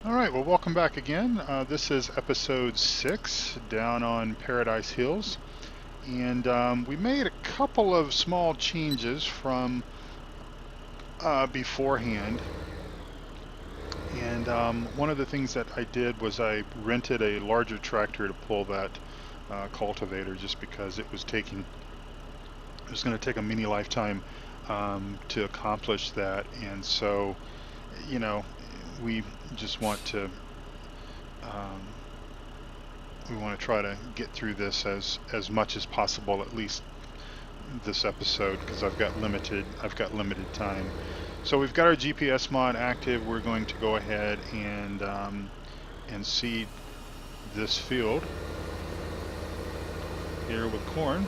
Alright, well, welcome back again. This is episode 6 down on Paradise Hills. And we made a couple of small changes from beforehand. And one of the things that I did was I rented a larger tractor to pull that cultivator just because it was going to take a mini lifetime to accomplish that. And so, you know, we just um, want to try to get through this as much as possible, at least this episode, because I've got limited time. So we've got our GPS mod active. We're going to go ahead and seed this field here with corn.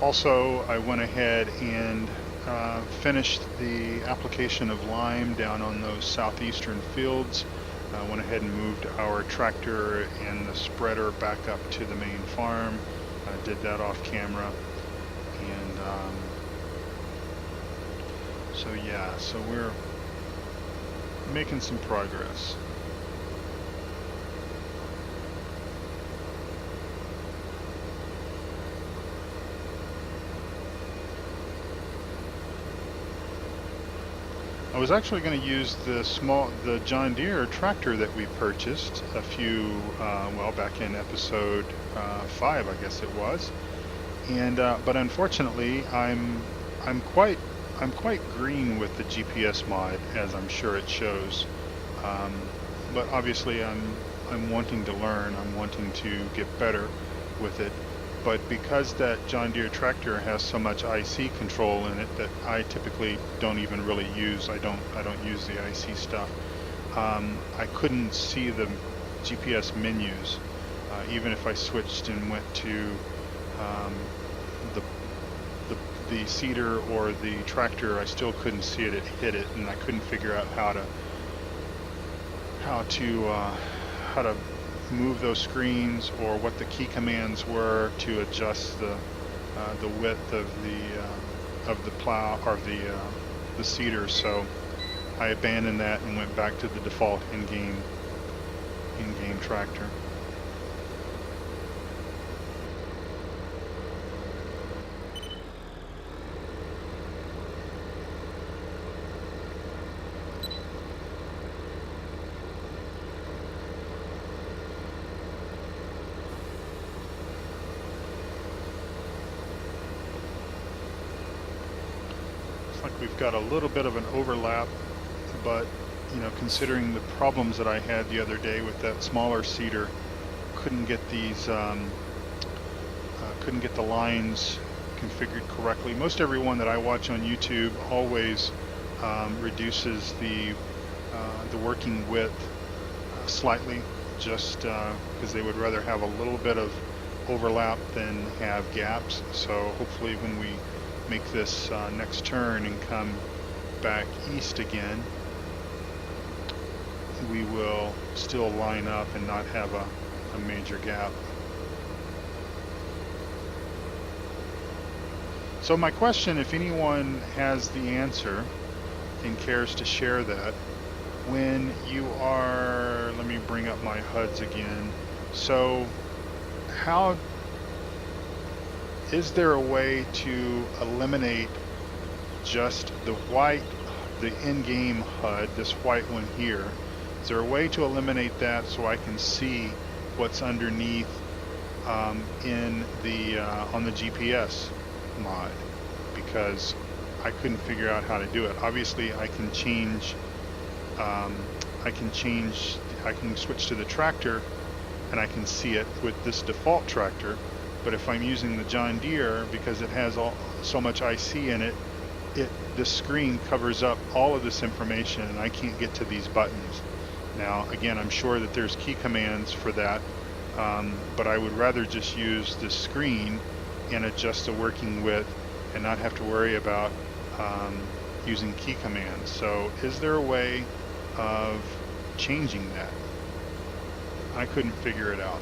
Also, I went ahead and finished the application of lime down on those southeastern fields. I went ahead and moved our tractor and the spreader back up to the main farm. I did that off camera. And so yeah, so we're making some progress. I was actually going to use the John Deere tractor that we purchased back in episode 5, I guess it was. And but unfortunately, I'm quite I'm quite green with the GPS mod, as I'm sure it shows. Um, but obviously, I'm wanting to learn. I'm wanting to get better with it. But because that John Deere tractor has so much IC control in it that I typically don't even really use, I don't use the IC stuff. I couldn't see the GPS menus, even if I switched and went to um, the, the seeder or the tractor. I still couldn't see it. It hit it, and I couldn't figure out how to how to move those screens or what the key commands were to adjust the width of the plow or the seeder. So I abandoned that and went back to the default in-game tractor. Looks like we've got a little bit of an overlap, but considering the problems that I had the other day with that smaller seeder, couldn't get couldn't get the lines configured correctly. Most everyone that I watch on YouTube always reduces the working width slightly, just because they would rather have a little bit of overlap than have gaps. So hopefully when we make this next turn and come back east again, we will still line up and not have a major gap. So my question, if anyone has the answer and cares to share that, when you are, let me bring up my HUDs again. So how, is there a way to eliminate just the white, the in-game HUD, this white one here? Is there a way to eliminate that so I can see what's underneath in the on the GPS mod? Because I couldn't figure out how to do it. Obviously, I can change. I can switch to the tractor, and I can see it with this default tractor. But if I'm using the John Deere, because it has so much IC in it, this screen covers up all of this information and I can't get to these buttons. Now, again, I'm sure that there's key commands for that, but I would rather just use the screen and adjust the working width and not have to worry about using key commands. So is there a way of changing that? I couldn't figure it out.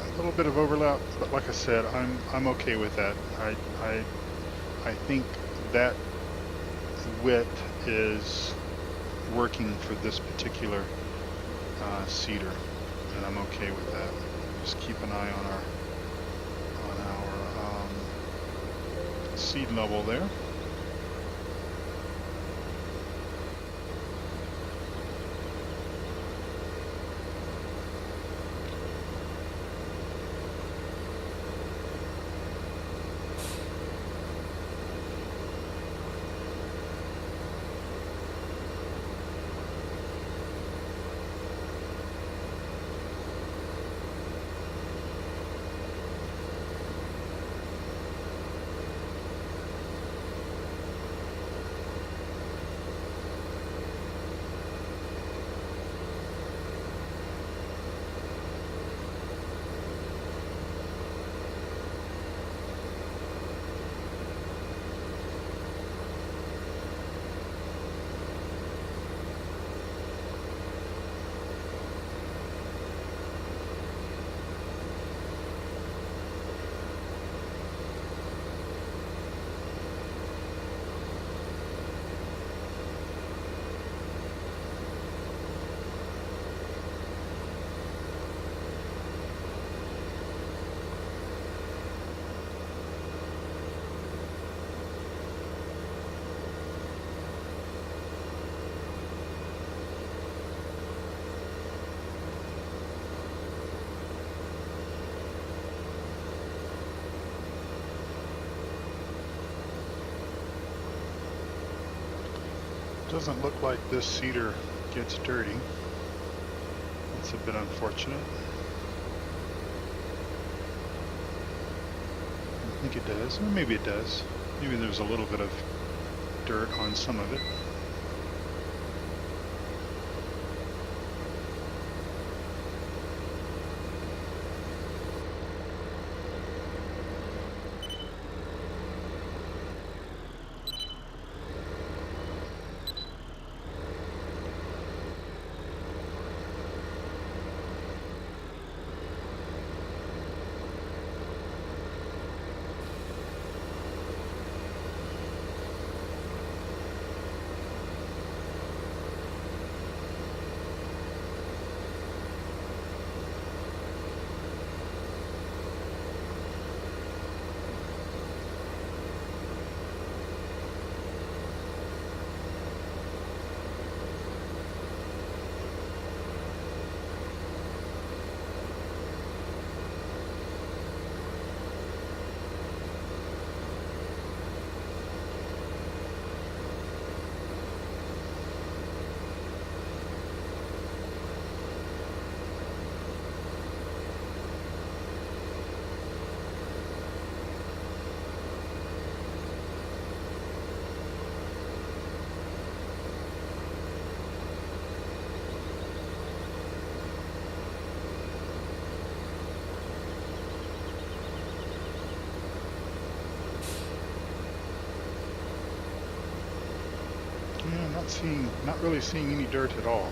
A little bit of overlap, but like I said, I'm okay with that. I think that width is working for this particular cedar, and I'm okay with that. Just keep an eye on our seed level there. Doesn't look like this cedar gets dirty. It's a bit unfortunate. I think it does, or maybe it does. Maybe there's a little bit of dirt on some of it. Yeah, not really seeing any dirt at all.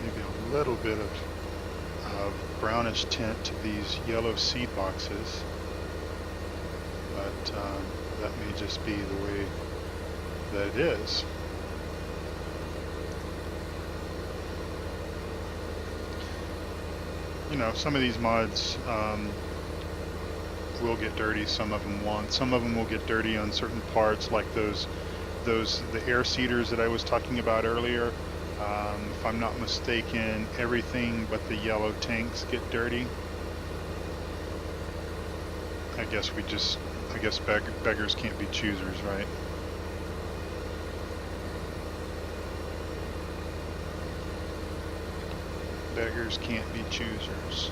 Maybe a little bit of brownish tint to these yellow seed boxes, but that may just be the way that it is. You know, some of these mods will get dirty, some of them won't. Some of them will get dirty on certain parts, like the air seeders that I was talking about earlier. If I'm not mistaken, everything but the yellow tanks get dirty. I guess beggars can't be choosers, right? Beggars can't be choosers.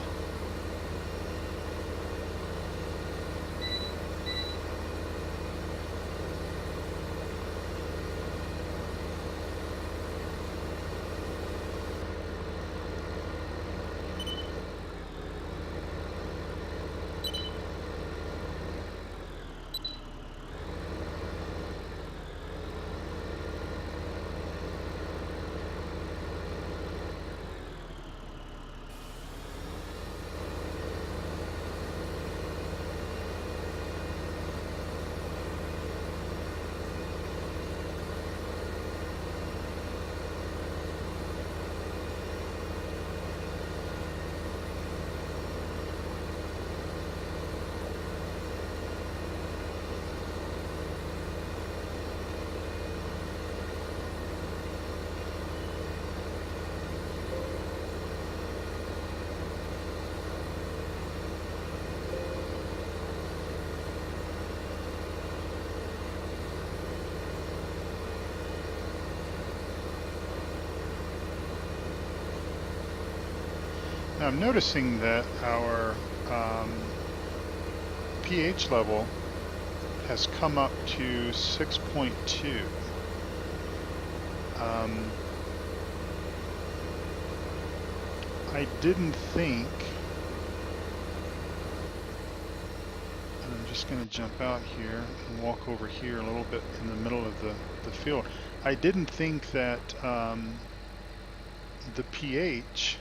Now I'm noticing that our pH level has come up to 6.2. I didn't think, and I'm just going to jump out here and walk over here a little bit in the middle of the field. I didn't think that the pH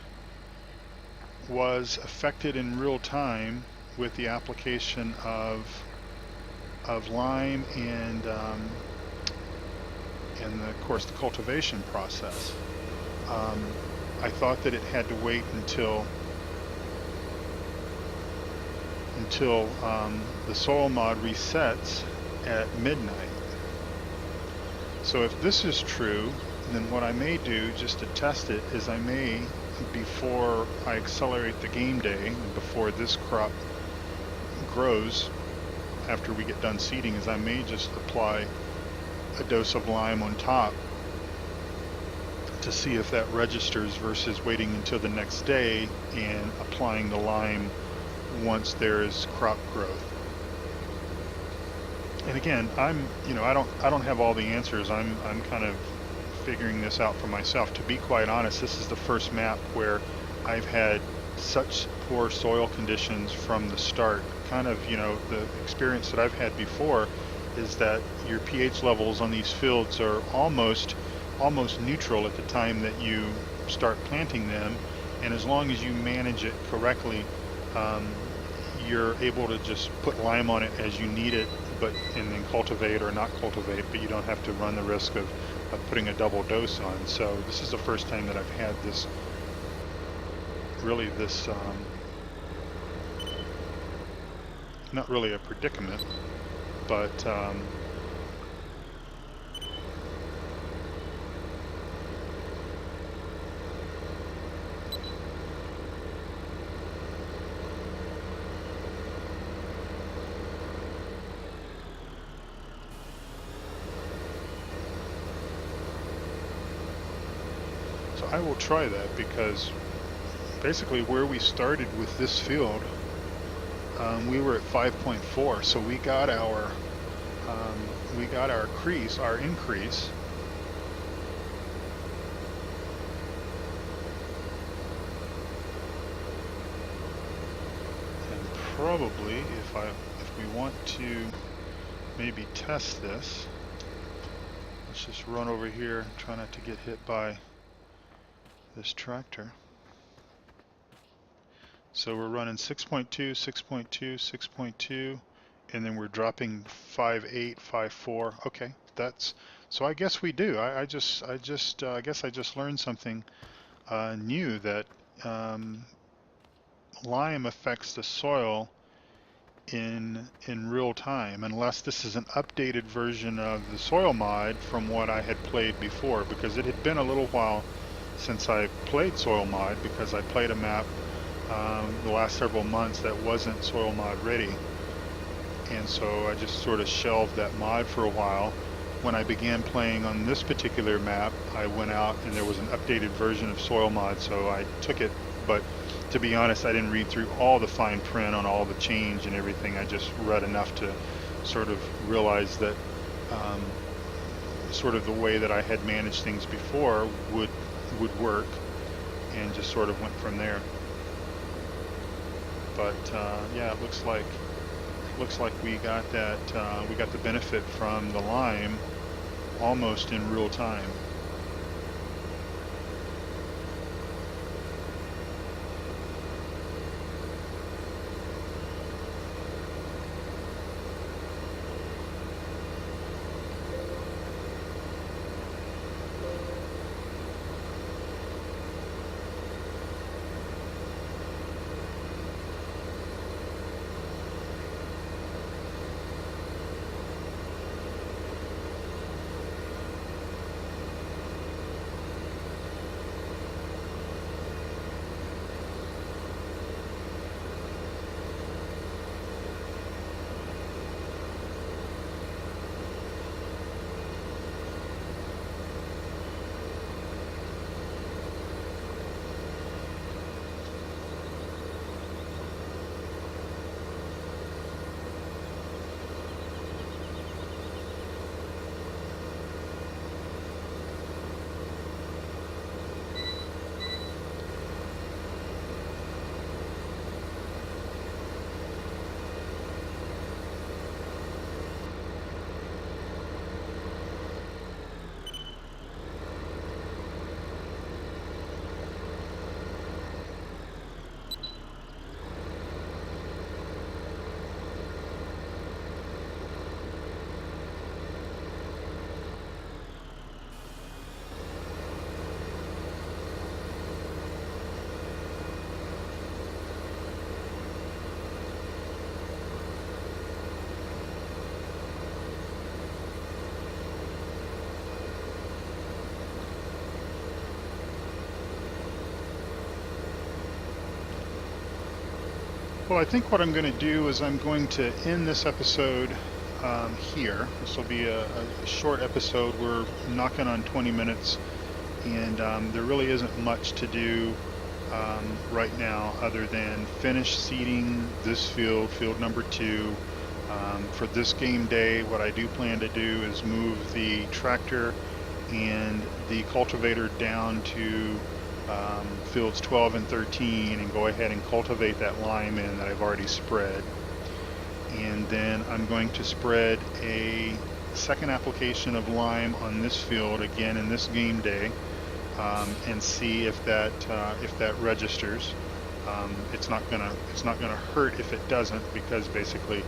was affected in real time with the application of lime and of course the cultivation process. I thought that it had to wait until the soil mod resets at midnight. So if this is true, then what I may do just to test it is I may, before I accelerate the game day and before this crop grows after we get done seeding, is I may just apply a dose of lime on top to see if that registers versus waiting until the next day and applying the lime once there is crop growth. And again, I don't have all the answers. I'm kind of figuring this out for myself. To be quite honest, this is the first map where I've had such poor soil conditions from the start. Kind of, the experience that I've had before is that your pH levels on these fields are almost neutral at the time that you start planting them, and as long as you manage it correctly, you're able to just put lime on it as you need it, and then cultivate or not cultivate, but you don't have to run the risk of putting a double dose on. So this is the first time that I've had this not really a predicament, but so I will try that, because basically where we started with this field, we were at 5.4, so we got our increase. And probably if we want to maybe test this, let's just run over here, try not to get hit by this tractor. So we're running 6.2, 6.2, 6.2, and then we're dropping 5.8, 5.4. Okay, that's so. I guess we do. I guess I just learned something new that um, lime affects the soil in real time, unless this is an updated version of the soil mod from what I had played before, because it had been a little while since I played soil mod, because I played a map the last several months that wasn't soil mod ready, and so I just sort of shelved that mod for a while. When I began playing on this particular map, I went out and there was an updated version of soil mod, so I took it. But to be honest, I didn't read through all the fine print on all the change and everything. I just read enough to sort of realize that um, sort of the way that I had managed things before would work, and just sort of went from there. But yeah, it looks like we got that we got the benefit from the lime almost in real time. Well, I think what I'm going to do is I'm going to end this episode here. This will be a short episode. We're knocking on 20 minutes, and there really isn't much to do right now other than finish seeding this field, field number 2. For this game day, what I do plan to do is move the tractor and the cultivator down to fields 12 and 13 and go ahead and cultivate that lime in that I've already spread. And then I'm going to spread a second application of lime on this field again in this game day, and see if that registers. It's not gonna hurt if it doesn't, because basically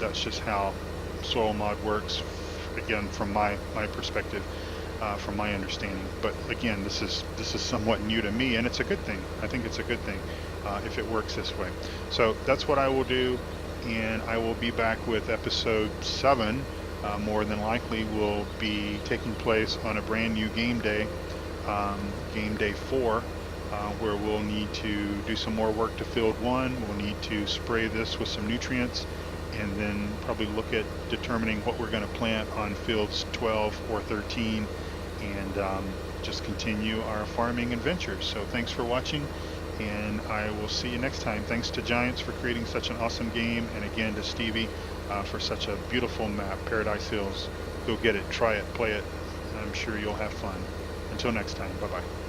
that's just how soil mod works. Again, from my perspective, from my understanding. But again, this is somewhat new to me, and it's a good thing. I think it's a good thing if it works this way. So that's what I will do, and I will be back with episode 7. More than likely will be taking place on a brand new game day 4, where we'll need to do some more work to field 1. We'll need to spray this with some nutrients, and then probably look at determining what we're going to plant on fields 12 or 13, and just continue our farming adventures. So thanks for watching, and I will see you next time. Thanks to Giants for creating such an awesome game, and again to Stevie for such a beautiful map, Paradise Hills. Go get it, try it, play it, and I'm sure you'll have fun. Until next time, bye-bye.